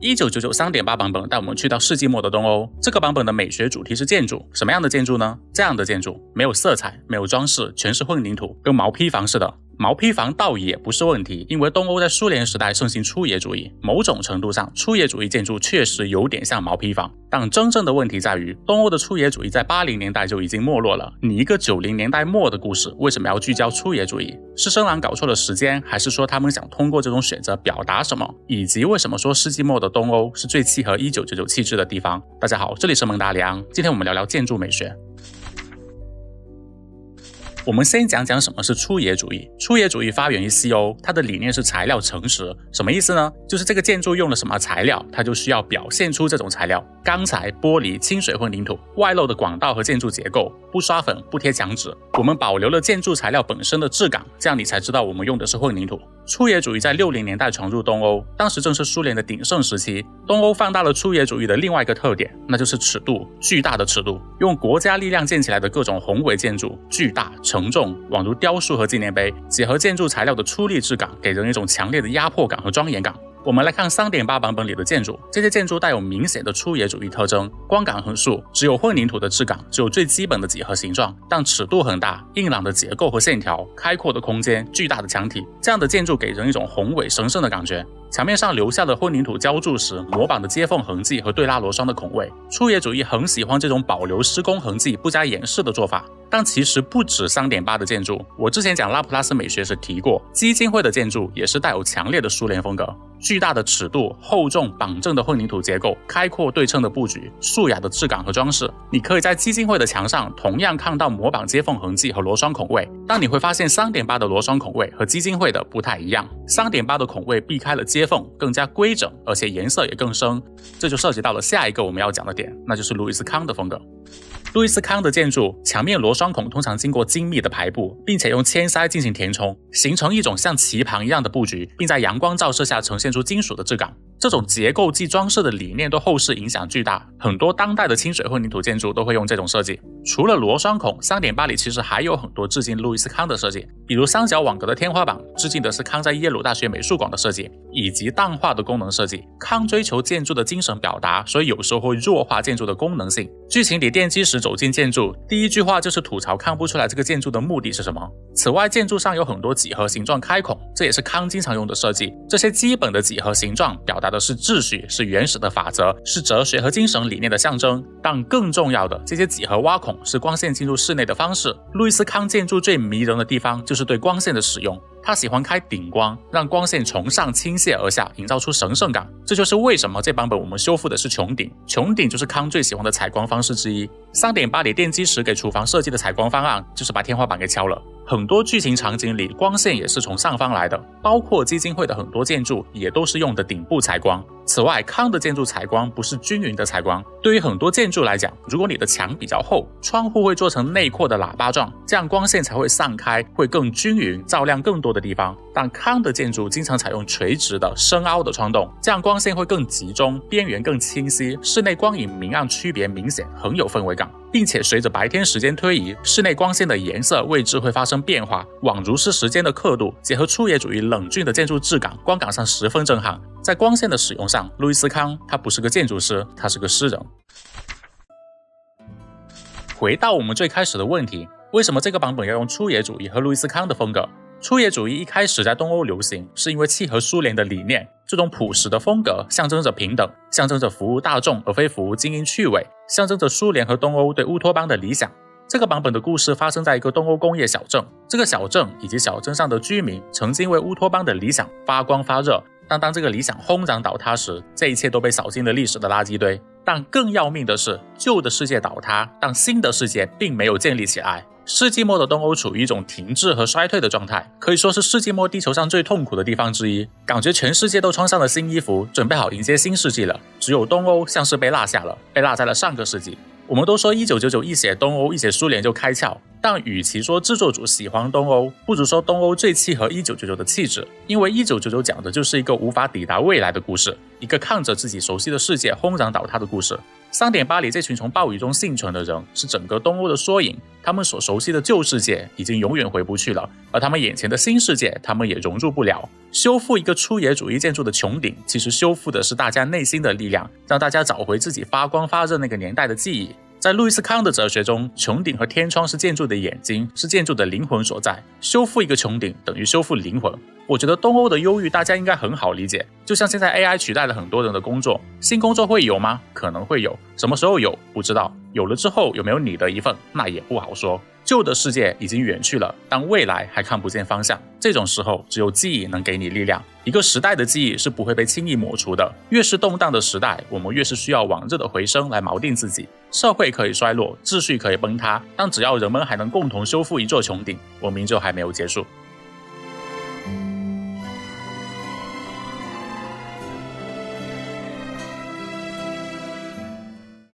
1999 3.8 版本带我们去到世纪末的东欧，这个版本的美学主题是建筑，什么样的建筑呢？这样的建筑，没有色彩，没有装饰，全是混凝土，跟毛坯房似的。毛坯房倒也不是问题，因为东欧在苏联时代盛行粗野主义，某种程度上粗野主义建筑确实有点像毛坯房。但真正的问题在于，东欧的粗野主义在80年代就已经没落了，你一个90年代末的故事为什么要聚焦粗野主义？是深蓝搞错了时间，还是说他们想通过这种选择表达什么？以及为什么说世纪末的东欧是最契合1999气质的地方？大家好，这里是蒙达里昂，今天我们聊聊建筑美学。我们先讲讲什么是粗野主义。粗野主义发源于西欧，它的理念是材料诚实。什么意思呢？就是这个建筑用了什么材料，它就需要表现出这种材料。钢材、玻璃、清水混凝土，外露的管道和建筑结构，不刷粉，不贴墙纸。我们保留了建筑材料本身的质感，这样你才知道我们用的是混凝土。粗野主义在60年代传入东欧，当时正是苏联的鼎盛时期。东欧放大了粗野主义的另外一个特点，那就是尺度，巨大的尺度。用国家力量建起来的各种宏伟建筑，巨大沉重，宛如雕塑和纪念碑，结合建筑材料的粗粝质感，给人一种强烈的压迫感和庄严感。我们来看 3.8 版本里的建筑，这些建筑带有明显的粗野主义特征，光感很素，只有混凝土的质感，只有最基本的几何形状，但尺度很大，硬朗的结构和线条，开阔的空间，巨大的墙体，这样的建筑给人一种宏伟神圣的感觉。墙面上留下的混凝土浇筑时模板的接缝痕迹和对拉螺栓的孔位，粗野主义很喜欢这种保留施工痕迹不加掩饰的做法。但其实不止 3.8 的建筑，我之前讲拉普拉斯美学时提过，基金会的建筑也是带有强烈的苏联风格。巨大的尺度，厚重绑正的混凝土结构，开阔对称的布局，素雅的质感和装饰。你可以在基金会的墙上同样看到模板接缝痕迹和螺栓孔位，但你会发现 3.8 的螺栓孔位和基金会的不太一样。3.8 的孔位避开了接缝，更加规整，而且颜色也更深。这就涉及到了下一个我们要讲的点，那就是路易斯康的风格。路易斯康的建筑墙面螺栓孔通常经过精密的排布，并且用铅塞进行填充，形成一种像棋盘一样的布局，并在阳光照射下呈现出金属的质感。这种结构即装饰的理念对后世影响巨大，很多当代的清水混凝土建筑都会用这种设计。除了螺栓孔， 3.8 里其实还有很多致敬路易斯康的设计，比如三角网格的天花板致敬的是康在耶鲁大学美术馆的设计，以及淡化的功能设计。康追求建筑的精神表达，所以有时候会弱化建筑的功能性。剧情里奠基石走进建筑，第一句话就是吐槽看不出来这个建筑的目的是什么。此外，建筑上有很多几何形状开孔，这也是康经常用的设计。这些基本的几何形状表达的是秩序，是原始的法则，是哲学和精神理念的象征。但更重要的，这些几何挖孔是光线进入室内的方式。路易斯康建筑最迷人的地方就是对光线的使用，他喜欢开顶光，让光线从上倾泻而下，营造出神圣感。这就是为什么这版本我们修复的是穹顶，穹顶就是康最喜欢的采光方式之一。3.8 里奠基石给厨房设计的采光方案，就是把天花板给敲了。很多剧情场景里光线也是从上方来的，包括基金会的很多建筑也都是用的顶部采光。此外，康的建筑采光不是均匀的采光，对于很多建筑来讲，如果你的墙比较厚，窗户会做成内扩的喇叭状，这样光线才会散开，会更均匀，照亮更多的地方。但康的建筑经常采用垂直的深凹的窗洞，这样光线会更集中，边缘更清晰，室内光影明暗区别明显，很有氛围感。并且随着白天时间推移，室内光线的颜色位置会发生变化，宛如是时间的刻度，结合粗野主义冷峻的建筑质感，观感上十分震撼。在光线的使用上，路易斯康他不是个建筑师，他是个诗人。回到我们最开始的问题，为什么这个版本要用粗野主义和路易斯康的风格？粗野主义一开始在东欧流行，是因为契合苏联的理念。这种朴实的风格象征着平等，象征着服务大众而非服务精英趣味，象征着苏联和东欧对乌托邦的理想。这个版本的故事发生在一个东欧工业小镇，这个小镇以及小镇上的居民曾经为乌托邦的理想发光发热，但当这个理想轰然倒塌时，这一切都被扫进了历史的垃圾堆。但更要命的是，旧的世界倒塌，但新的世界并没有建立起来。世纪末的东欧处于一种停滞和衰退的状态，可以说是世纪末地球上最痛苦的地方之一。感觉全世界都穿上了新衣服，准备好迎接新世纪了，只有东欧像是被落下了，被落在了上个世纪。我们都说1999一写东欧一写苏联就开窍，但与其说制作组喜欢东欧，不如说东欧最契合1999的气质，因为1999讲的就是一个无法抵达未来的故事，一个看着自己熟悉的世界轰然倒塌的故事。3.8里这群从暴雨中幸存的人是整个东欧的缩影，他们所熟悉的旧世界已经永远回不去了，而他们眼前的新世界他们也融入不了。修复一个粗野主义建筑的穹顶，其实修复的是大家内心的力量，让大家找回自己发光发热那个年代的记忆。在路易斯康的哲学中，穹顶和天窗是建筑的眼睛，是建筑的灵魂所在。修复一个穹顶等于修复灵魂。我觉得东欧的忧郁大家应该很好理解，就像现在 AI 取代了很多人的工作，新工作会有吗？可能会有，什么时候有不知道，有了之后有没有你的一份，那也不好说。旧的世界已经远去了，但未来还看不见方向，这种时候只有记忆能给你力量。一个时代的记忆是不会被轻易抹除的，越是动荡的时代，我们越是需要往日的回声来锚定自己。社会可以衰落，秩序可以崩塌，但只要人们还能共同修复一座穹顶，文明就还没有结束。